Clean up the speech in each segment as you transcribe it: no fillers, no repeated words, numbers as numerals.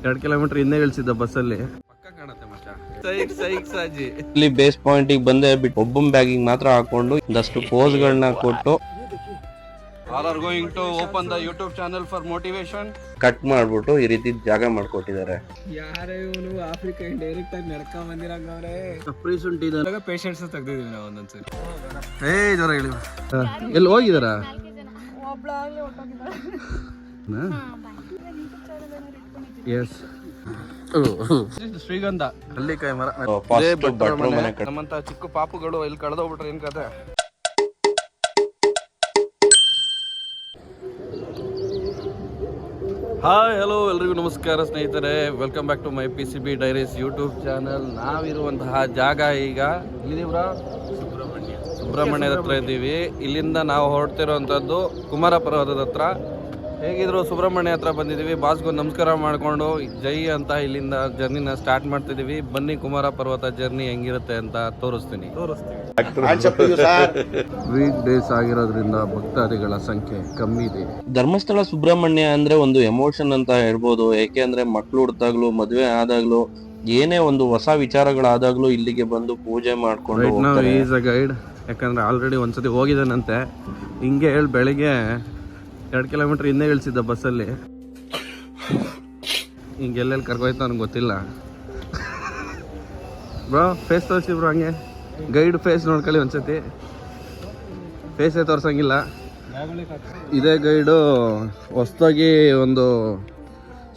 2 kilometre ಹಿಂದೆ ಇಳಿಸಿದ್ದ ಬಸ್ಸಲ್ಲಿ. ಪಕ್ಕ ಕಾಣುತ್ತೆ ಮಚ್ಚ. ಸೈಕ್ ಸಾಜಿ. ಇಲ್ಲಿ ಬೇಸ್ ಪಾಯಿಂಟ್ ಬಂದೆ ಬಿಟ್ಟು ಒಬ್ಬನ ಬ್ಯಾಗಿಗೆ ಮಾತ್ರ ಹಾಕೊಂಡು ಒಂದಷ್ಟು ಪೋಸ್ ಗಳನ್ನ ಕೊಟ್ಟು all are going to open the YouTube channel for motivation cut ಮಾಡ್ಬಿಟ್ಟು ಈ ರೀತಿ ಜಾಗ ಮಾಡ್ಕೊಟ್ಟಿದ್ದಾರೆ. ಯಾರೇ ಇವನು ಆಫ್ರಿಕಾ ಡೈರೆಕ್ಟ್ ಆಗಿ ನಡ್ಕೊಂಡ್ ಬಂದಿರಂಗವ್ರೆ. ಸಪ್ರಿ ಶುಂಠಿ ಇದೆ. ಪೇಷಂಟ್ಸ್ ತೆಗ್ದಿದೀವಿ ನಾವು ಒಂದೊಂದ್ಸರಿ. ಜರ ಹೇಳಿ ಎಲ್ಲಿ ಹೋಗಿದಾರ? ಎಸ್ ಶ್ರೀಗಂಧ ಹಳ್ಳಿಕಾಯಿ ಮರ. ನಮ್ಮಂತ ಚಿಕ್ಕ ಪಾಪುಗಳು ಇಲ್ಲಿ ಕಳೆದೋಗ್ಬಿಟ್ರೆ ಏನ್ ಕತೆ. ಹಾಯ್ ಹಲೋ ಎಲ್ರಿಗೂ ನಮಸ್ಕಾರ ಸ್ನೇಹಿತರೆ, welcome back to my PCB diaries YouTube channel. ನಾವಿರುವಂತಹ ಜಾಗ ಈಗ ಇಲ್ಲಿವ್ರ ಸುಬ್ರಹ್ಮಣ್ಯದ ಹತ್ರ ಇದ್ದೀವಿ. ಇಲ್ಲಿಂದ ನಾವು ಹೊರಡ್ತಿರೋವಂಥದ್ದು ಕುಮಾರ ಪರ್ವತದ ಹತ್ರ. ಹೇಗಿದ್ರು ಸುಬ್ರಹ್ಮಣ್ಯ ಹತ್ರ ಬಂದಿದ್ದೀವಿ. ಬಾಸ್ಗೊಂದು ನಮಸ್ಕಾರ ಮಾಡಿಕೊಂಡು ಜೈ ಅಂತ ಇಲ್ಲಿಂದ ಜರ್ನಿನ ಸ್ಟಾರ್ಟ್ ಮಾಡ್ತಿದ್ದೀವಿ. ಬನ್ನಿ ಕುಮಾರ ಪರ್ವತ ಜರ್ನಿ ಹೆಂಗಿರುತ್ತೆ ಅಂತ ತೋರಿಸ್ತೀನಿ. ವೀಕ್ ಡೇಸ್ ಆಗಿರೋದ್ರಿಂದ ಭಕ್ತಾದಿಗಳ ಸಂಖ್ಯೆ ಕಮ್ಮಿ ಇದೆ. ಧರ್ಮಸ್ಥಳ ಸುಬ್ರಹ್ಮಣ್ಯ ಅಂದ್ರೆ ಒಂದು ಎಮೋಷನ್ ಅಂತ ಹೇಳ್ಬೋದು. ಏಕೆ ಅಂದ್ರೆ ಮಕ್ಳು ಹುಡ್ತಾಗ್ಲು ಮದುವೆ ಆದಾಗ್ಲು ಏನೇ ಒಂದು ಹೊಸ ವಿಚಾರಗಳಾದಾಗ್ಲೂ ಇಲ್ಲಿಗೆ ಬಂದು ಪೂಜೆ ಮಾಡ್ಕೊಂಡು ಈಸ್ ಅ ಗೈಡ್. ಯಾಕಂದ್ರೆ ಆಲ್ರೆಡಿ ಒಂದ್ಸತಿ ಹೋಗಿದ್ದಾನಂತೆ. ಹಿಂಗೆ ಹೇಳಿ ಬೆಳಿಗ್ಗೆ 2 ಕಿಲೋಮೀಟರ್ ಹಿಂದೆ ಇಳಿಸಿದ್ದ ಬಸ್ಸಲ್ಲಿ. ಹಿಂಗೆ ಎಲ್ಲೆಲ್ಲಿ ಕರ್ಕೋಯ್ತು ನನಗೆ ಗೊತ್ತಿಲ್ಲ. ಬ್ರೋ ಫೇಸ್ ತೋರಿಸಿ ಬ್ರೋ, ಹಂಗೆ ಗೈಡ್ ಫೇಸ್ ನೋಡ್ಕೊಳ್ಳಿ ಒಂದ್ಸತಿ. ಫೇಸೇ ತೋರ್ಸಂಗಿಲ್ಲ. ಇದೇ ಗೈಡು ಹೊಸ್ದಾಗಿ ಒಂದು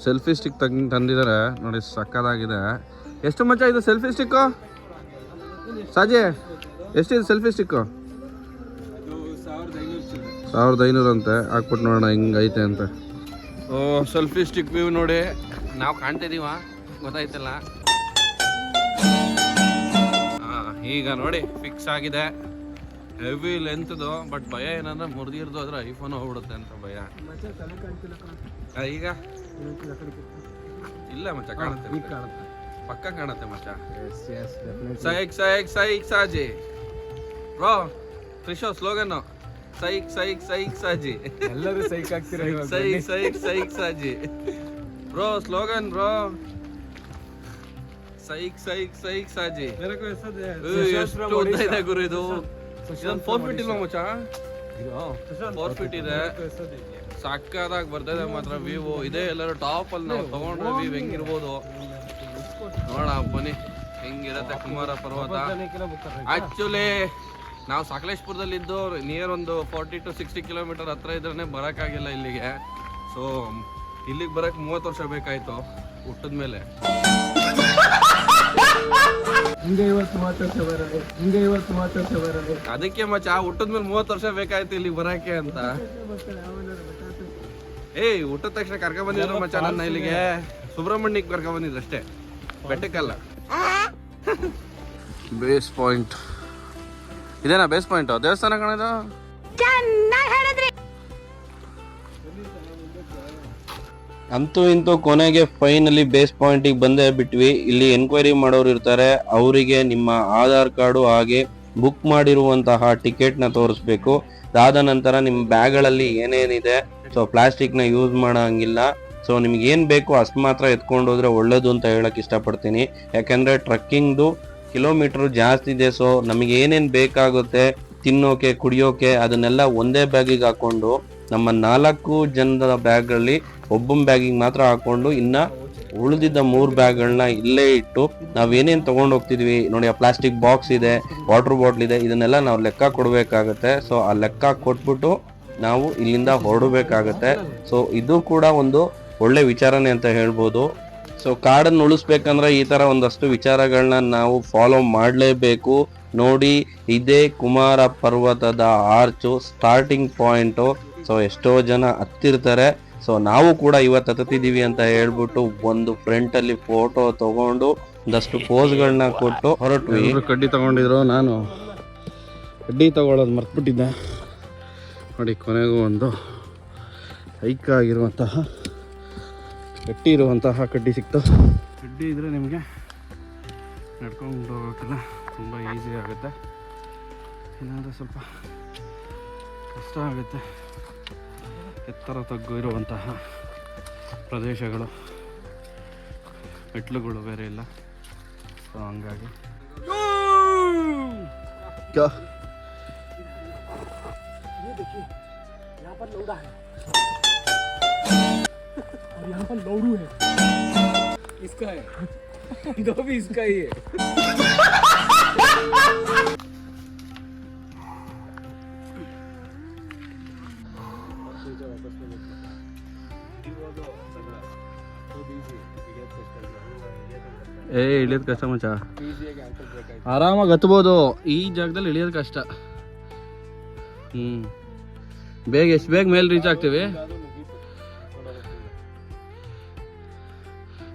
ಸೆಲ್ಫಿ ಸ್ಟಿಕ್ ತಂದಿದ್ದಾರೆ ನೋಡಿ, ಸಕ್ಕದಾಗಿದೆ. ಎಷ್ಟು ಮಚ್ಚ ಇದು ಸೆಲ್ಫಿ ಸ್ಟಿಕ್ಕು? ಸಾಜೆ ಎಷ್ಟಿದೆ ಸೆಲ್ಫಿ ಸ್ಟಿಕ್ಕು? 1500 ಅಂತೆ. ಹಾಕ್ಬಿಟ್ಟು ನೋಡೋಣ ಹಿಂಗೈತೆ ಅಂತ. ಓ ಸೆಲ್ಫಿ ಸ್ಟಿಕ್ ವ್ಯೂ ನೋಡಿ, ನಾವು ಕಾಣ್ತಿದೀವ ಗೊತ್ತಾಯ್ತಲ್ಲ. ಈಗ ನೋಡಿ ಫಿಕ್ಸ್ ಆಗಿದೆ. ಹೆವಿ ಲೆಂತ್ದು. ಬಟ್ ಭಯ ಏನಂದ್ರೆ ಮುರಿದಿರ್ದು ಆದ್ರೆ ಐಫೋನ್ ಹೋಗ್ಬಿಡುತ್ತೆ ಅಂತ ಭಯ. ಈಗ ಇಲ್ಲ ಮಚ್ಚ, ಕಾಣುತ್ತೆ, ಪಕ್ಕ ಕಾಣುತ್ತೆ ಮಚ್ಚ. ಸೈಕ್ ಸಾಜಿ ಬ್ರೋ. ತ್ರಿಶೋ ಸ್ಲೋಗನ್ ಸೈಕ್ ಸಾಜಿ. ಎಲ್ಲರೂ ಸೈಕ್ ಆಗ್ತಿರ. ಸೈಕ್ ಸಾಜಿ ಬ್ರೋ ಸ್ಲೋಗನ್ ಬ್ರೋ. ಸೈಕ್ ಸಾಜಿ. ಎಷ್ಟು ಉದ್ದ ಇದೆ ಗುರು ಇದು. 4 ಫೀಟ್ ಇಲ್ಲ ಮಚ್ಚ, 4 ಫೀಟ್ ಇದೆ. ಸಕ್ಕದಾಗಿ ಬರ್ತದೆ ಮಾತ್ರ ವ್ಯೂ. ಇದೇ ಎಲ್ಲರೂ ಟಾಪ್ ಅಲ್ಲಿ ನಾವು ತಗೊಂಡ್ರೆ ವ್ಯೂ ಹೆಂಗಿರ್ಬೋದು ನೋಡ. ಬನ್ನಿ ಹೆಂಗಿರತ್ತೆ ಕುಮಾರ ಪರ್ವತ. ಆಕ್ಚುಲಿ ನಾವು ಸಕಲೇಶ್ಪುರದಲ್ಲಿದ್ದು ನಿಯರ್ ಒಂದು 40 to 60 ಕಿಲೋಮೀಟರ್ ಹತ್ರ ಇದ್ರೆ ಬರೋಕ್ಕಾಗಿಲ್ಲ ಇಲ್ಲಿಗೆ. ಸೊ ಇಲ್ಲಿಗೆ ಬರೋಕ್ಕೆ 30 ವರ್ಷ ಬೇಕಾಯಿತು ಹುಟ್ಟಿದ ಮೇಲೆ. ಅದಕ್ಕೆ ಮಚ್ಚ ಹುಟ್ಟಿದ ಮೇಲೆ 30 ವರ್ಷ ಬೇಕಾಯ್ತು ಇಲ್ಲಿಗೆ ಬರೋಕ್ಕೆ ಅಂತ. ಹುಟ್ಟಿದ ತಕ್ಷಣ ಕರ್ಕೊಂಡ್ ಬಂದಿದ್ರು ಮಚ್ಚ ನನ್ನ ಇಲ್ಲಿಗೆ. ಸುಬ್ರಹ್ಮಣ್ಯಕ್ಕೆ ಕರ್ಕೊಂಡ್ ಬಂದಿದ್ರು ಅಷ್ಟೇ, ಬೆಟ್ಟಕ್ಕಲ್ಲ. ಬೇಸ್ ಪಾಯಿಂಟ್ ಇದೇನಾ? ಬೇಸ್ ಪಾಯಿಂಟ್ ದೇವಸ್ಥಾನ ಕಾಣೋದು. ಅಂತೂ ಇಂತೂ ಕೊನೆಗೆ ಫೈನಲಿ ಬೇಸ್ ಪಾಯಿಂಟಿಗೆ ಬಂದೇ ಬಿಟ್ವಿ. ಇಲ್ಲಿ ಎನ್ಕ್ವೈರಿ ಮಾಡೋರು ಇರ್ತಾರೆ, ಅವರಿಗೆ ನಿಮ್ಮ ಆಧಾರ್ ಕಾರ್ಡು ಹಾಗೆ ಬುಕ್ ಮಾಡಿರುವಂತಹ ಟಿಕೆಟ್ ನ ತೋರಿಸ್ಬೇಕು. ಅದಾದ ನಂತರ ನಿಮ್ಮ ಬ್ಯಾಗ್ಗಳಲ್ಲಿ ಏನೇನಿದೆ, ಸೊ ಪ್ಲಾಸ್ಟಿಕ್ ನ ಯೂಸ್ ಮಾಡೋ ಹಂಗಿಲ್ಲ. ಸೊ ನಿಮ್ಗೆ ಏನ್ ಬೇಕು ಅಷ್ಟು ಮಾತ್ರ ಎತ್ಕೊಂಡು ಹೋದ್ರೆ ಒಳ್ಳೇದು ಅಂತ ಹೇಳಕ್ ಇಷ್ಟಪಡ್ತೀನಿ. ಯಾಕಂದ್ರೆ ಟ್ರಕ್ಕಿಂಗ್ದು ಕಿಲೋಮೀಟರ್ ಜಾಸ್ತಿ ಇದೆ. ಸೊ ನಮಗೆ ಏನೇನ್ ಬೇಕಾಗುತ್ತೆ ತಿನ್ನೋಕೆ ಕುಡಿಯೋಕೆ ಅದನ್ನೆಲ್ಲ ಒಂದೇ ಬ್ಯಾಗಿಗೆ ಹಾಕೊಂಡು ನಮ್ಮ 4 ಜನರ ಬ್ಯಾಗಲ್ಲಿ ಒಬ್ಬನ ಬ್ಯಾಗಿಗೆ ಮಾತ್ರ ಹಾಕೊಂಡು ಇನ್ನ ಉಳಿದಿದ್ದ 3 ಬ್ಯಾಗ್ಗಳನ್ನ ಇಲ್ಲೇ ಇಟ್ಟು ನಾವೇನೇನ್ ತಗೊಂಡು ಹೋಗ್ತಿದ್ವಿ ನೋಡಿ. ಆ ಪ್ಲಾಸ್ಟಿಕ್ ಬಾಕ್ಸ್ ಇದೆ, ವಾಟರ್ ಬಾಟ್ಲ್ ಇದೆ, ಇದನ್ನೆಲ್ಲ ನಾವು ಲೆಕ್ಕ ಕೊಡ್ಬೇಕಾಗತ್ತೆ. ಸೊ ಆ ಲೆಕ್ಕ ಕೊಟ್ಬಿಟ್ಟು ನಾವು ಇಲ್ಲಿಂದ ಹೊರಡಬೇಕಾಗತ್ತೆ. ಸೊ ಇದು ಕೂಡ ಒಂದು ಒಳ್ಳೆ ವಿಚಾರನೆ ಅಂತ ಹೇಳ್ಬೋದು. ಸೊ ಕಾಡನ್ನು ಉಳಿಸ್ಬೇಕಂದ್ರೆ ಈ ತರ ಒಂದಷ್ಟು ವಿಚಾರಗಳನ್ನ ನಾವು ಫಾಲೋ ಮಾಡಲೇಬೇಕು. ನೋಡಿ, ಇದೇ ಕುಮಾರ ಪರ್ವತದ ಆರ್ಚು ಸ್ಟಾರ್ಟಿಂಗ್ ಪಾಯಿಂಟು. ಸೊ ಎಷ್ಟೋ ಜನ ಹತ್ತಿರ್ತಾರೆ. ಸೊ ನಾವು ಕೂಡ ಇವತ್ತು ಹತ್ತಿದ್ದೀವಿ ಅಂತ ಹೇಳ್ಬಿಟ್ಟು ಒಂದು ಫ್ರಂಟ್ ಅಲ್ಲಿ ಫೋಟೋ ತಗೊಂಡು ಒಂದಷ್ಟು ಪೋಸ್ಗಳನ್ನ ಕೊಟ್ಟು ಹೊರಟ್ವಿ. ಕಡ್ಡಿ ತಗೊಂಡಿದ್ರು, ನಾನು ಕಡ್ಡಿ ತಗೊಳ್ಳೋದು ಮರ್ತ್ಬಿಟ್ಟಿದ್ದೆ ನೋಡಿ. ಕೊನೆಗೂ ಒಂದು ಹೈಕ್ ಆಗಿರುವಂತಹ ಗಟ್ಟಿ ಇರುವಂತಹ ಕಡ್ಡಿ ಸಿಕ್ತು. ಕಡ್ಡಿ ಇದ್ರೆ ನಿಮಗೆ ನಡ್ಕೊಂಡು ಹೋಗೋಕ್ಕೆಲ್ಲ ತುಂಬ ಈಸಿ ಆಗುತ್ತೆ. ಏನಾದರೂ ಸ್ವಲ್ಪ ಕಷ್ಟ ಆಗುತ್ತೆ. ಎತ್ತರ ತಗ್ಗು ಇರುವಂತಹ ಪ್ರದೇಶಗಳು ಮೆಟ್ಲುಗಳು ಬೇರೆ ಇಲ್ಲ, ಸೊ ಹಂಗಾಗಿ इसका है दो भी इसका ही है ಏ ಇಳಿಯೋದು ಕಷ್ಟ ಮಚ್ಚ, ಆರಾಮಾಗಿ ಹತ್ಬೋದು. ಈ ಜಾಗದಲ್ಲಿ ಇಳಿಯೋದು ಕಷ್ಟ. ಬೇಗ ಎಷ್ಟು ಬೇಗ ಮೇಲೆ ರೀಚ್ ಆಗ್ತೀವಿ.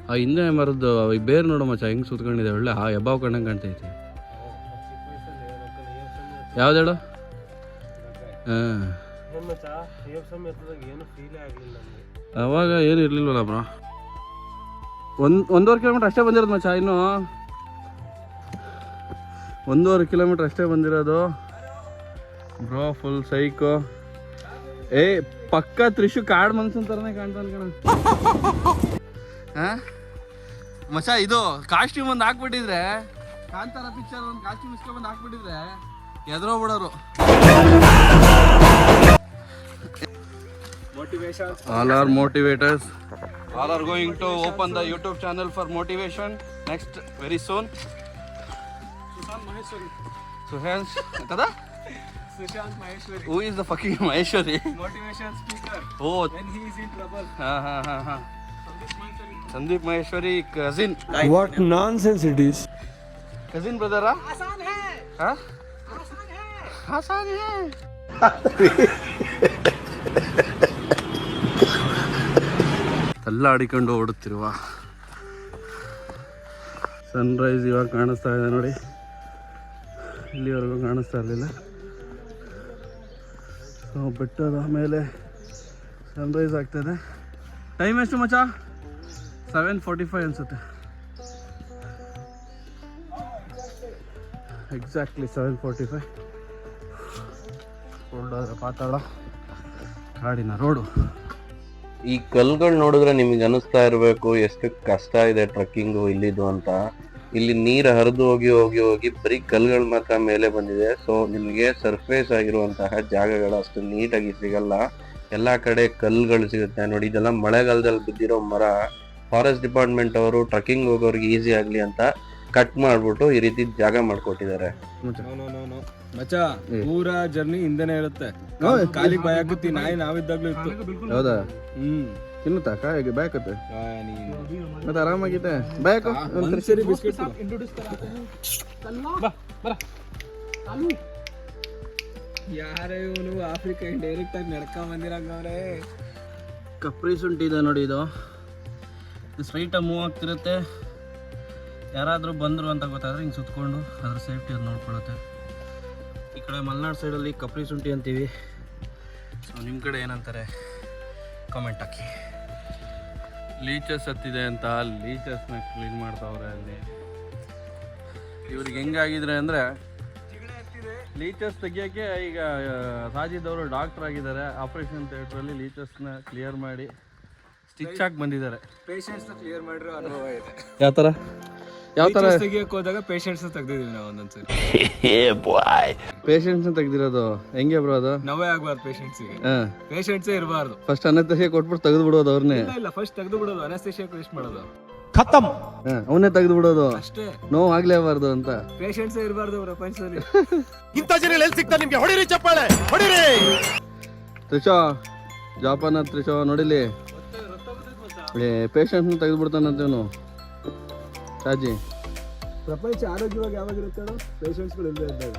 ಆ ಹಿಂದೆ ಮರದ್ದು ಈ ಬೇರ್ ನೋಡೋ ಮಚ್ಚ ಹೆಂಗ್ ಸುತ್ಕೊಂಡಿದೆ, ಒಳ್ಳೆ ಆ ಎಬ್ಬಾವ್ ಕಂಡಂಗೆ ಕಾಣ್ತೈತಿ. ಯಾವ್ದೇಳು? ಅವಾಗ ಏನು ಇರ್ಲಿಲ್ವಲ್ಲ ಬ್ರೋ. 1.5 ಕಿಲೋಮೀಟರ್ ಅಷ್ಟೇ ಬಂದಿರೋದು ಮಚ್ಚ, ಇನ್ನು 1.5 ಕಿಲೋಮೀಟರ್ ಅಷ್ಟೇ ಬಂದಿರೋದು ಬ್ರೋ. Full psycho. ಏ ಪಕ್ಕ ತ್ರಿಶು ಕಾಡ್ ಮನ್ಸನ್ ತರನೇ ಕಾಣ್ತಾನೆ ಕಣ ಮಚ್ಚ. ಇದು ಕಾಸ್ಟ್ಯೂಮ್ ಒಂದು ಹಾಕ್ಬಿಟ್ಟಿದ್ರೆ, ಕಾಂತಾರ ಪಿಕ್ಚರ್ ಒಂದು costume ಇಸ್ಕೊಂಡ್ಬಂದು ಹಾಕ್ಬಿಟ್ಟಿದ್ರೆ ಎದ್ರೋಗ್ಬಿಡೋರು. All are motivators. All are going to open the YouTube channel for motivation next very soon. Sushant kada? Sushant Maheshwari. Who is the fucking Maheshwari? Motivation speaker. Oh. When he is in trouble. Ha. Sandeep Maheshwari cousin. What nonsense it is. Cousin brother ah? Aasan hai. Huh? Aasan hai. ತಲ್ಲಾಡಿಕೊಂಡು ಓಡುತ್ತಿರುವ sunrise ಇವಾಗ ಕಾಣಿಸ್ತಾ ಇದೆ ನೋಡಿ. ಇಲ್ಲಿವರೆಗೂ ಕಾಣಿಸ್ತಾ ಇರಲಿಲ್ಲ. ಬೆಟ್ಟದ ಮೇಲೆ ಸನ್ರೈಸ್ ಆಗ್ತಾಯಿದೆ. ಟೈಮ್ ಎಷ್ಟು ಮಚ್ಚ? 7:45 ಅನಿಸುತ್ತೆ. ಎಕ್ಸಾಕ್ಟ್ಲಿ 7:45. ಹೊರಡೋದ್ರೆ ಪಾತಾಳ ಕಾಡಿನ ರೋಡು. ಈ ಕಲ್ಗಳು ನೋಡಿದ್ರೆ ನಿಮಗೆ ಅನಿಸ್ತಾ ಇರಬೇಕು ಎಷ್ಟು ಕಷ್ಟ ಇದೆ ಟ್ರಕ್ಕಿಂಗು ಇಲ್ಲಿದು ಅಂತ. ಇಲ್ಲಿ ನೀರು ಹರಿದು ಹೋಗಿ ಬರೀ ಕಲ್ಗಳು ಮಾತ್ರ ಮೇಲೆ ಬಂದಿದೆ. ಸೊ ನಿಮಗೆ ಸರ್ಫೇಸ್ ಆಗಿರುವಂತಹ ಜಾಗಗಳು ಅಷ್ಟು ನೀಟಾಗಿ ಸಿಗಲ್ಲ. ಎಲ್ಲ ಕಡೆ ಕಲ್ಗಳು ಸಿಗುತ್ತೆ ನೋಡಿ. ಇದೆಲ್ಲ ಮಳೆಗಾಲದಲ್ಲಿ ಬಿದ್ದಿರೋ ಮರ. ಫಾರೆಸ್ಟ್ ಡಿಪಾರ್ಟ್ಮೆಂಟ್ ಅವರು ಟ್ರಕ್ಕಿಂಗ್ ಹೋಗೋರಿಗೆ ಈಸಿ ಆಗಲಿ ಅಂತ ಕಟ್ ಮಾಡ್ಬಿಟ್ಟು ಈ ರೀತಿ ಜಾಗ ಮಾಡ್ಕೊಟ್ಟಿದ್ದಾರೆ. ಮಚ್ಚ ಪೂರಾ ಜರ್ನಿ ಹಿಂದೆನೆ ಇರುತ್ತೆ. ಖಾಲಿ ಭಯ ಆಗುತ್ತೆ. ನಾವಿದ್ದಾಗ್ಲೂ ಇತ್ತು. ಹೌದಾ? ತಿನ್ನುತ್ತಾ ಕಾಯಿಗೆ ಬೇಕತ್ತೆ ಮತ್ತೆ ಆರಾಮಾಗಿದೆ. ಬೇಕು ಸರಿ ಬಿಸ್ಕೆಟ್ ಯಾರೇ ಇವನು ಆಫ್ರಿಕಾ ಡೈರೆಕ್ಟ್ ಆಗಿ ನಡ್ಕೊಂಡ್ ಬಂದಿರಂಗವ್ರೆ. ಕಪ್ರಿ ಶುಂಠಿ ಇದೆ ನೋಡಿ. ಇದು ಸ್ಟ್ರೈಟಾಗಿ ಮೂವ್ ಆಗ್ತಿರುತ್ತೆ. ಯಾರಾದರೂ ಬಂದರು ಅಂತ ಗೊತ್ತಾದ್ರೆ ಹಿಂಗೆ ಸುತ್ಕೊಂಡು ಅದ್ರ ಸೇಫ್ಟಿ ಅದು ನೋಡ್ಕೊಳ್ಳುತ್ತೆ. ಈ ಕಡೆ ಮಲೆನಾಡು ಸೈಡಲ್ಲಿ ಕಪ್ರಿ ಶುಂಠಿ ಅಂತೀವಿ. ಸೊ ನಿಮ್ಮ ಕಡೆ ಏನಂತಾರೆ ಕಾಮೆಂಟ್ ಹಾಕಿ. ಲೀಚಸ್ ಹತ್ತಿದೆ ಅಂತ ಲೀಚಸ್ನ ಕ್ಲೀನ್ ಮಾಡ್ತಾವ್ರೆ ಅಲ್ಲಿ. ಇವ್ರಿಗೆ ಹೆಂಗಾಗಿದ್ರೆ ಅಂದರೆ ಲೀಚಸ್ ತೆಗಿಯೋಕ್ಕೆ ಈಗ ಸಾಜಿದ್ ಅವರು ಡಾಕ್ಟರ್ ಆಗಿದ್ದಾರೆ. ಆಪರೇಷನ್ ಥಿಯೇಟ್ರಲ್ಲಿ ಲೀಚಸ್ನ ಕ್ಲಿಯರ್ ಮಾಡಿ ಸ್ಟಿಚ್ ಹಾಕಿ ಬಂದಿದ್ದಾರೆ. ಪೇಷಂಟ್ಸ್ನ ಕ್ಲಿಯರ್ ಮಾಡಿರೋ ಅನುಭವ ಇದೆ. ಯಾವ ಥರ ತೆಗಿಯಕ್ಕೆ ಹೋದಾಗ ಪೇಷಂಟ್ಸ್ನ ತೆಗ್ದಿದ್ದೀವಿ ನಾವು ಒಂದೊಂದ್ಸರಿ. ಪೇಷಂಟ್ಸ್ನ ತೆಗ್ದಿರೋದು ಹೆಂಗೆ ಬ್ರೋ? ಅದು ನೋವೇ ಆಗ್ಬಾರ್ದು ಪೇಷಂಟ್ಸಿಗೆ. ಪೇಷಂಟ್ಸೇ ಇರಬಾರ್ದು. ಫಸ್ಟ್ ಅನಸ್ತೇಶಿಯಾ ಕೊಟ್ಬಿಟ್ಟು ತೆಗೆದು ಬಿಡೋದು ಅವ್ರನ್ನೇ. ಇಲ್ಲ ಫಸ್ಟ್ ತೆಗೆದು ಬಿಡೋದು. ಅನಸ್ತೇಶಿಯಾ ವೇಸ್ಟ್ ಮಾಡೋದು. ಖತಮ್. ಅವನ್ನೇ ತೆಗೆದು ಬಿಡೋದು ಅಷ್ಟೇ. ನೋವು ಆಗ್ಲೇಬಾರ್ದು ಅಂತ. ಪೇಷಂಟ್ಸೇ ಇರಬಾರ್ದು ಪ್ರಪಂಚದಲ್ಲಿ. ಇಂಥ ಜನ ಎಲ್ಲಿ ಸಿಗ್ತಾರೆ ನಿಮ್ಗೆ? ಹೊಡಿರಿ ಚಪ್ಪಾಳೆ ಹೊಡಿರಿ. ತ್ರಿಶೋ ಜಾಪಾನ ತ್ರಿಶೋ ನೋಡಿಲಿ ಪೇಷಂಟ್ನ ತೆಗೆದು ಬಿಡ್ತಾನಂತೇನು ಸಾಜಿ. ಪ್ರಪಂಚ ಆರೋಗ್ಯವಾಗಿ ಯಾವಾಗಿರುತ್ತೆ ಹೇಳು? ಪೇಷಂಟ್ಸ್ಗಳು ಇಲ್ಲದೆ ಇದ್ದಾಗ.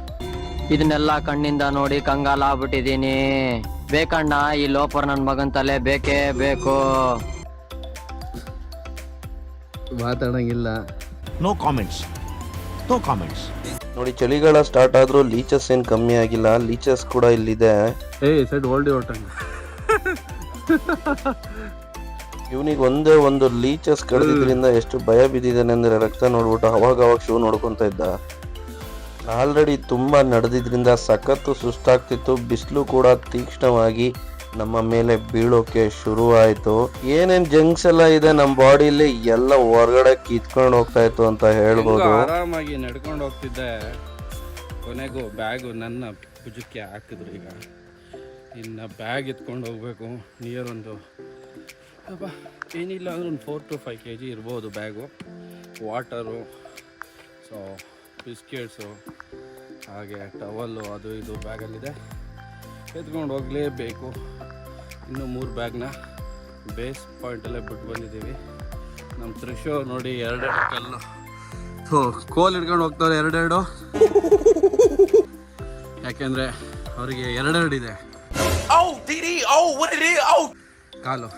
ಇದನ್ನೆಲ್ಲ ಕಣ್ಣಿಂದ ನೋಡಿ ಕಂಗಾಲ ಆಗ್ಬಿಟ್ಟಿದೀನಿ. ಬೇಕಣ್ಣ ಈ ಲೋಪರ್ ನನ್ ಮಗನ್ ತಲೆ ಬೇಕೇ ಬೇಕು. ಮಾತಾಡಂಗಿಲ್ಲ. No comments. ನೋಡಿ ಚಳಿಗಾಲ ಸ್ಟಾರ್ಟ್ ಆದ್ರೂ ಲೀಚಸ್ ಏನ್ ಕಮ್ಮಿ ಆಗಿಲ್ಲ. ಲೀಚಸ್ ಕೂಡ ಇಲ್ಲಿದೆ. ಸೈಡ್ ಓಲ್ಡಿ ಹೊಟ್ಟಂಗ. ಇವನಿಗೆ ಒಂದೇ ಒಂದು ಲೀಚಸ್ ಕಡ್ದಿದ್ರಿಂದ ಎಷ್ಟು ಭಯ ಬಿದ್ದಿದ್ದಾನೆ ಅಂದ್ರೆ ರಕ್ತ ನೋಡ್ಬಿಟ್ಟು ಅವಾಗ ಶೂ ನೋಡ್ಕೊಂತ ಇದ್ದ. ಆಲ್ರೆಡಿ ತುಂಬಾ ನಡೆದಿದ್ರಿಂದ ಸಖತ್ತು ಸುಸ್ತಾಗ್ತಿತ್ತು. ಬಿಸಿಲು ಕೂಡ ತೀಕ್ಷ್ಣವಾಗಿ ನಮ್ಮ ಮೇಲೆ ಬೀಳೋಕೆ ಶುರುವಾಯಿತು. ಏನೇನ್ ಜಂಕ್ಸ್ ಎಲ್ಲ ಇದೆ ನಮ್ಮ ಬಾಡಿಲಿ ಎಲ್ಲ ಹೊರಗಡೆ ಕಿತ್ಕೊಂಡು ಹೋಗ್ತಾ ಇತ್ತು ಅಂತ ಹೇಳ್ಬೋದು. ಆರಾಮಾಗಿ ನಡ್ಕೊಂಡು ಹೋಗ್ತಿದ್ದೆ, ಕೊನೆಗೂ ಬ್ಯಾಗು ನನ್ನ ಭುಜಕ್ಕೆ ಹಾಕಿದ್ರು. ಈಗ ಇನ್ನು ಬ್ಯಾಗ್ ಎತ್ಕೊಂಡು ಹೋಗ್ಬೇಕು. ನಿಯರ್ ಒಂದು ಏನಿಲ್ಲ ಅಂದ್ರೆ ಒಂದು 4 to 5 kg ಇರ್ಬೋದು ಬ್ಯಾಗು. ವಾಟರು, ಸೊ ಬಿಸ್ಕೆಟ್ಸು, ಹಾಗೆ ಟವಲ್ಲು, ಅದು ಇದು ಬ್ಯಾಗಲ್ಲಿದೆ. ಎತ್ಕೊಂಡು ಹೋಗಲೇಬೇಕು. ಇನ್ನು 3 ಬ್ಯಾಗ್ನ ಬೇಸ್ ಪಾಯಿಂಟಲ್ಲೇ ಬಿಟ್ಟು ಬಂದಿದ್ದೀವಿ. ನಮ್ಮ ತ್ರಿಶೋ ನೋಡಿ 2 ಕಲ್ಲು ಕೋಲ್ ಹಿಡ್ಕೊಂಡು ಹೋಗ್ತಾರೆ 2. ಯಾಕೆಂದರೆ ಅವರಿಗೆ 2 ಇದೆ ಕಾಲು,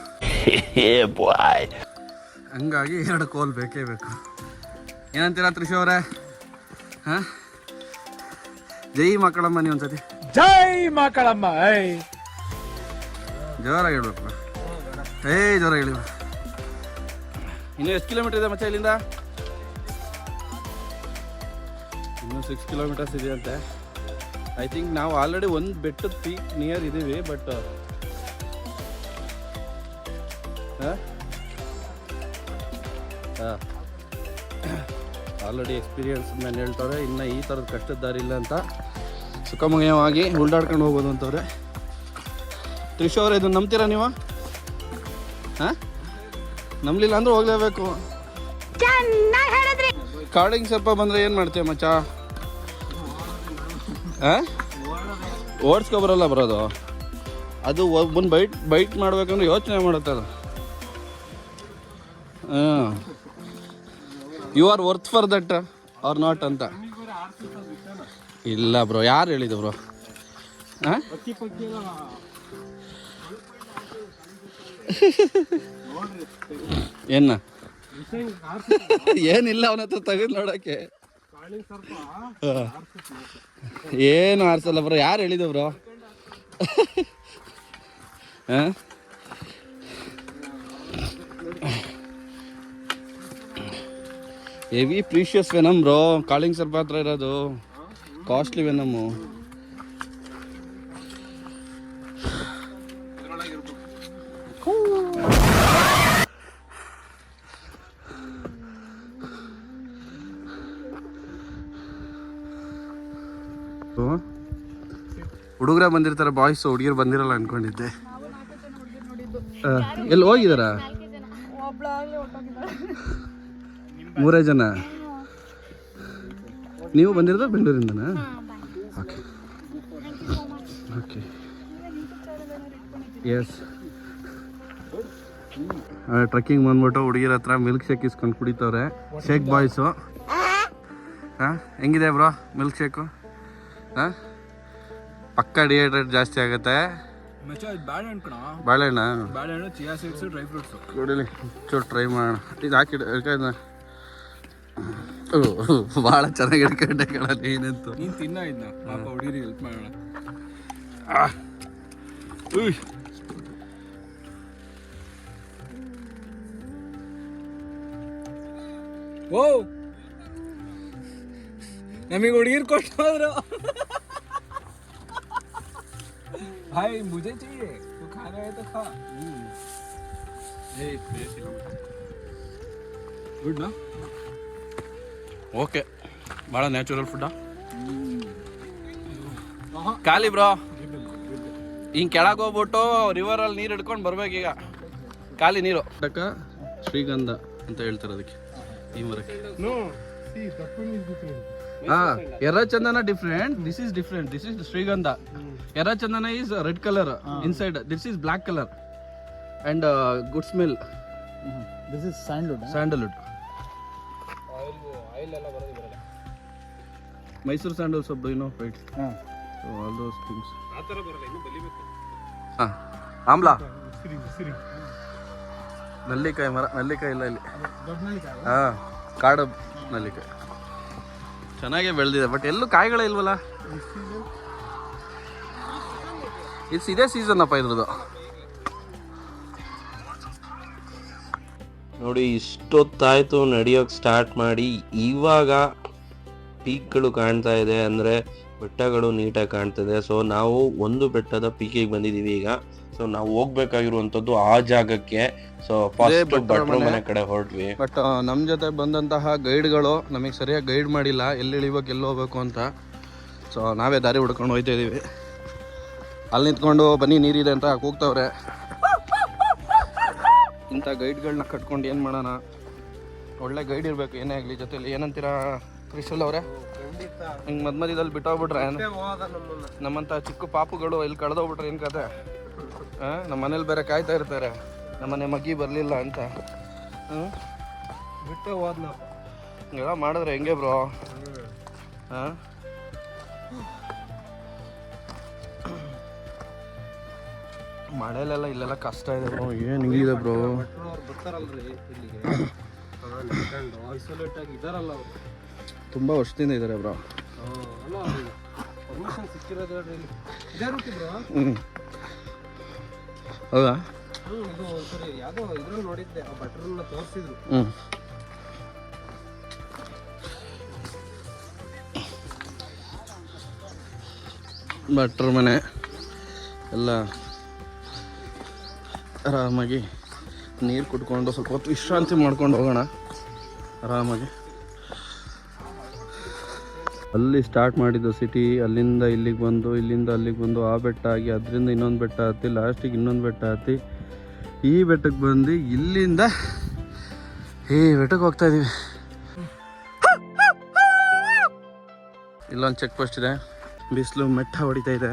ಹಂಗಾಗಿ 2 ಕೋಲ್ ಬೇಕೇ ಬೇಕು. ಏನಂತೀರಾ ತ್ರಿಶೋ ಅವರೇ? ಹಾಂ, ಜೈ ಮಕ್ಕಳಮ್ಮ. ನೀವು ಒಂದ್ಸತಿ ಜೈ ಮಕ್ಕಳಮ್ಮ. ಜೋರಾಗಿ ಹೇಳ್ಬೇಕು. ಜೋರಾಗಿ ಹೇಳಿ. ಇನ್ನು ಎಷ್ಟು ಕಿಲೋಮೀಟರ್ ಇದೆ ಮಚ್ಚ ಇಲ್ಲಿಂದ? ಇನ್ನೂ 6 kilometers ಇದೆ ಅಂತೆ. ಐ ಥಿಂಕ್ ನಾವು ಆಲ್ರೆಡಿ ಒಂದು ಬೆಟ್ಟದ ಪೀಕ್ ನಿಯರ್ ಇದ್ದೀವಿ. ಬಟ್ ಆಲ್ರೆಡಿ ಎಕ್ಸ್ಪೀರಿಯನ್ಸ್ ಮೇಲೆ ಹೇಳ್ತಾರೆ, ಇನ್ನು ಈ ಥರದ ಕಷ್ಟದ ದಾರಿ ಇಲ್ಲ ಅಂತ, ಸುಖಮಯವಾಗಿ ಉಲ್ಡಾಡ್ಕೊಂಡು ಹೋಗ್ಬೋದು ಅಂತವ್ರೆ. ತ್ರಿಶೋ ಅವರೇ, ಇದನ್ನು ನಂಬ್ತೀರಾ ನೀವು? ಹಾಂ, ನಂಬಲಿಲ್ಲ ಅಂದ್ರೆ ಹೋಗ್ಲೇಬೇಕು. ಕಾಡಿಂಗ್ ಸ್ವಲ್ಪ ಬಂದರೆ ಏನು ಮಾಡ್ತೀಯ ಮಚ್ಚ? ಹಾಂ, ಓಡಿಸ್ಕೊಬರಲ್ಲ ಬರೋದು. ಅದು ಒಂದು ಬೈಟ್ ಮಾಡ್ಬೇಕಂದ್ರೆ ಯೋಚನೆ ಮಾಡುತ್ತೆ ಅದು. ಹಾಂ, you are worth for that are not ಅಂತ. ಇಲ್ಲ ಬ್ರೋ, ಯಾರು ಹೇಳಿದ್ದು ಬ್ರೋ? ಹಾಂ, ಏನ ಏನಿಲ್ಲ ಅವನ ಹತ್ರ ತೆಗೆದು ನೋಡಕ್ಕೆ. ಏನು ಆರ್ಸಲ್ಲ ಬ್ರೋ, ಯಾರು ಹೇಳಿದ್ದು ಬ್ರೋ? ಹಾಂ, heavy precious venom bro. Kalinga ಸರ್ಪ ಹತ್ರ ಇರೋದು ಕಾಸ್ಟ್ಲಿ ವೆನಮ್ಮು. ಹುಡುಗರ ಬಂದಿರ್ತಾರೆ, ಬಾಯ್ಸ್, ಹುಡುಗಿರು ಬಂದಿರಲ್ಲ ಅನ್ಕೊಂಡಿದ್ದೆ. ಎಲ್ಲಿ ಹೋಗಿದಾರ? 3 ಜನ. ನೀವು ಬಂದಿರೋದು ಬೆಂಗಳೂರಿಂದನಾ? Okay okay, yes. ಟ್ರೆಕ್ಕಿಂಗ್ ಬಂದ್ಬಿಟ್ಟು ಹುಡುಗಿರ ಹತ್ರ ಮಿಲ್ಕ್ ಶೇಕ್ ಇಸ್ಕೊಂಡು ಕುಡಿತವ್ರೆ. Shake boys. ಹಾಂ, ಹೆಂಗಿದೆ ಬ್ರೋ ಮಿಲ್ಕ್ ಶೇಕು? ಹಾಂ, ಪಕ್ಕ ಡಿಹೈಡ್ರೇಟ್ ಜಾಸ್ತಿ ಆಗುತ್ತೆ. ಬಾಳೆಹಣ್ಣ, ಚಿಯಾ ಸೀಡ್ಸ್, ಡ್ರೈ ಫ್ರೂಟ್ಸ್ ಕುಡಿಲಿ, ಚೂರು ಟ್ರೈ ಮಾಡೋಣ. ಇದು ಹಾಕಿ ಭಾಳ ಚೆನ್ನಾಗಿ ಹಿಡ್ಕೊಂಡೆ ಕಣಲ್ಲಿ. ಏನಂತು ನೀನು ತಿನ್ನ ಇದನ್ನ, ಪಾಪ ಹುಡುಗಿರಿಗೆ ಹೆಲ್ಪ್ ಮಾಡೋಣ. ಓ, ನಮಗೆ ಹುಡುಗಿರು ಕೊಟ್ಟು ಹೋದ್ರು. भाई मुझे चाहिए, तू खाना है तो खा. ಗುಡ್ ನಾ? ಓಕೆ, ಭಾಳ ನ್ಯಾಚುರಲ್ ಫುಡ್ಡಾ? ಖಾಲಿ ಬ್ರೋ. ಹಿಂಗೆ ಕೆಳಗೆ ಹೋಗ್ಬಿಟ್ಟು ರಿವರಲ್ಲಿ ನೀರು ಹಿಡ್ಕೊಂಡು ಬರ್ಬೇಕೀಗ. ಖಾಲಿ ನೀರು. ಶ್ರೀಗಂಧ ಅಂತ ಹೇಳ್ತಾರೆ ಅದಕ್ಕೆ, ಈ ಮರಕ್ಕೆ. ಹಾಂ, erra chandana different, this is different. This is srigandha. Erra chandana is red colour inside, this is black colour and good smell. This is sandalwood. Sandalwood, Mysore sandal soap, white. So all those things. ಹಾಂ, ಆಮ್ಲ, ನಲ್ಲಿಕಾಯಿ ಮರ. ನಲ್ಲಿಕಾಯಿ ಇಲ್ಲ ಇಲ್ಲಿ. ಹಾಂ, ಕಾಡು ನಲ್ಲಿಕಾಯಿ ಚೆನ್ನಾಗೇ ಬೆಳೆದಿದೆ, ಬಟ್ ಎಲ್ಲೂ ಕಾಯಿಗಳೇ ಇಲ್ವಲ್ಲ. ಇದೇ ಸೀಸನ್ ಅಪ್ಪ ಇದ್ರದ್ದು. ನೋಡಿ, ಇಷ್ಟೊತ್ತಾಯ್ತು ನಡೆಯೋಕೆ ಸ್ಟಾರ್ಟ್ ಮಾಡಿ. ಇವಾಗ ಪೀಕ್ಗಳು ಕಾಣ್ತಾ ಇದೆ, ಅಂದರೆ ಬೆಟ್ಟಗಳು ನೀಟಾಗಿ ಕಾಣ್ತಿದೆ. ಸೊ ನಾವು ಒಂದು ಬೆಟ್ಟದ ಪೀಕಿಗೆ ಬಂದಿದ್ದೀವಿ ಈಗ. ಸೊ ನಾವು ಹೋಗ್ಬೇಕಾಗಿರುವಂತದ್ದು ಆ ಜಾಗಕ್ಕೆ. ಸೊ ಫಸ್ಟ್ ಭಟ್ರ ಮನೆ ಕಡೆ ಹೊರಟ್ವಿ. ಬಟ್ ನಮ್ಮ ಜೊತೆ ಬಂದಂತಹ ಗೈಡ್ಗಳು ನಮಗೆ ಸರಿಯಾಗಿ ಗೈಡ್ ಮಾಡಿಲ್ಲ, ಎಲ್ಲಿ ಇಳಿಬೇಕು ಎಲ್ಲಿ ಹೋಗ್ಬೇಕು ಅಂತ. ಸೊ ನಾವೇ ದಾರಿ ಹುಡ್ಕೊಂಡು ಹೋಗ್ತಾ ಇದೀವಿ. ಅಲ್ಲಿ ನಿಂತ್ಕೊಂಡು ಬನ್ನಿ ನೀರಿದೆ ಅಂತ ಕೂಗ್ತವ್ರೆ. ಇಂಥ ಗೈಡ್ಗಳನ್ನ ಕಟ್ಕೊಂಡು ಏನು ಮಾಡೋಣ, ಒಳ್ಳೆ ಗೈಡ್ ಇರಬೇಕು ಏನೇ ಆಗಲಿ ಜೊತೆಲಿ. ಏನಂತೀರಾ ಕ್ರಿಶಲ್ ಅವರೇ? ಹಿಂಗೆ ಮಧ್ಯದಲ್ಲಿ ಬಿಟ್ಟೋಗ್ಬಿಟ್ರೆ ನಮ್ಮಂಥ ಚಿಕ್ಕ ಪಾಪುಗಳು ಇಲ್ಲಿ ಕಳೆದೋಗ್ಬಿಟ್ರೆ ಏನು ಕತೆ? ನಮ್ಮ ಮನೇಲಿ ಬೇರೆ ಕಾಯ್ತಾ ಇರ್ತಾರೆ ನಮ್ಮನೆ ಮಗಿ ಬರಲಿಲ್ಲ ಅಂತ. ಬಿಟ್ಟು ಹೋದ್ನ ಹಿಂಗೆಲ್ಲ ಮಾಡಿದ್ರೆ ಹೆಂಗೆ ಬ್ರೋ? ಹಾಂ, ಮಳೆಲೆಲ್ಲ ಇಲ್ಲೆಲ್ಲ ಕಷ್ಟ ಇದೆ ಬ್ರೋ. ಏನು ಹಿಂಗಿದೆ ಬ್ರೋ? ಅವ್ರು ಬರ್ತಾರಲ್ರಿ ಇಲ್ಲಿಗೆ ಐಸೋಲೇಟ್ ಆಗಿ ಇದಾರಲ್ಲ ಅವರು, ತುಂಬ ವರ್ಷದಿಂದ ಇದ್ದಾರೆ ಬ್ರೋ. ಅಲ್ಲ ಪರ್ಮಿಷನ್ ಸಿಕ್ಕಿರೋದು ಹೇಳ್ರಿ ಇಲ್ಲಿ ಇದೇ ರೂಟಿ ಬ್ರೋ. ಹೌದಾ? ಇದು ಸರಿ ಯಾವುದೋ ಇದ್ರಲ್ಲಿ ನೋಡಿದ್ದೆ, ಆ ಭಟ್ರನ್ನ ತೋರಿಸಿದ್ರು. ಭಟ್ರ ಮನೆ ಎಲ್ಲ ಆರಾಮಾಗಿ ನೀರು ಕುಟ್ಕೊಂಡು ಸ್ವಲ್ಪ ಹೊತ್ತು ವಿಶ್ರಾಂತಿ ಮಾಡ್ಕೊಂಡು ಹೋಗೋಣ ಆರಾಮಾಗಿ. ಅಲ್ಲಿ ಸ್ಟಾರ್ಟ್ ಮಾಡಿದ್ದು ಸಿಟಿ, ಅಲ್ಲಿಂದ ಇಲ್ಲಿಗೆ ಬಂದು, ಇಲ್ಲಿಂದ ಅಲ್ಲಿಗೆ ಬಂದು, ಆ ಬೆಟ್ಟ ಆಗಿ ಅದರಿಂದ ಇನ್ನೊಂದು ಬೆಟ್ಟ ಹತ್ತಿ, ಲಾಸ್ಟಿಗೆ ಇನ್ನೊಂದು ಬೆಟ್ಟ ಹತ್ತಿ ಈ ಬೆಟ್ಟಕ್ಕೆ ಬಂದು ಇಲ್ಲಿಂದ ಈ ಬೆಟ್ಟಕ್ಕೆ ಹೋಗ್ತಾ ಇದ್ದೀವಿ. ಇಲ್ಲೊಂದು ಚೆಕ್ ಪೋಸ್ಟ್ ಇದೆ, ಬಿಸಿಲು ಮೆಟ್ಟ ಹೊಡಿತಾ ಇದೆ.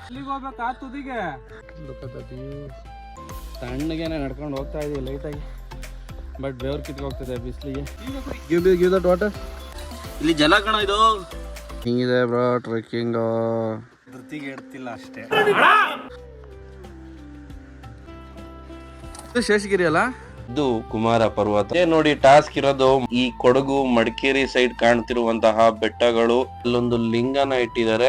ಇಲ್ಲಿಗೆ ಹೋಗ್ಬೇಕು ಆ ತುದಿಗೆ. ತಣ್ಣಗೇನೆ ನಡ್ಕೊಂಡು ಹೋಗ್ತಾ ಇದೀವಿ ಲೈಟಾಗಿ, ಬಟ್ ಬೆವ್ರು ಕಿತ್ಕೊಂಡು ಹೋಗ್ತಿದೆ ಬಿಸಿಲಿಗೆ. Give that water. ಇಲ್ಲಿ ಜಲ ಕಣ ಇದು. ಹಿಂಗಿದೆ ಬ್ರೋ ಟ್ರೆಕ್ಕಿಂಗ್. ಧೃತಿಗೆ ಎಡ್ತಿಲ್ಲ ಅಷ್ಟೇ. ಶೇಷಗಿರಿ ಅಲ್ಲ ಇದು, ಕುಮಾರ ಪರ್ವತ. ನೋಡಿ ಟಾಸ್ಕ್ ಇರೋದು ಈ ಕೊಡಗು ಮಡಿಕೇರಿ ಸೈಡ್ ಕಾಣ್ತಿರುವಂತಹ ಬೆಟ್ಟಗಳು. ಅಲ್ಲೊಂದು ಲಿಂಗನ ಇಟ್ಟಿದ್ದಾರೆ.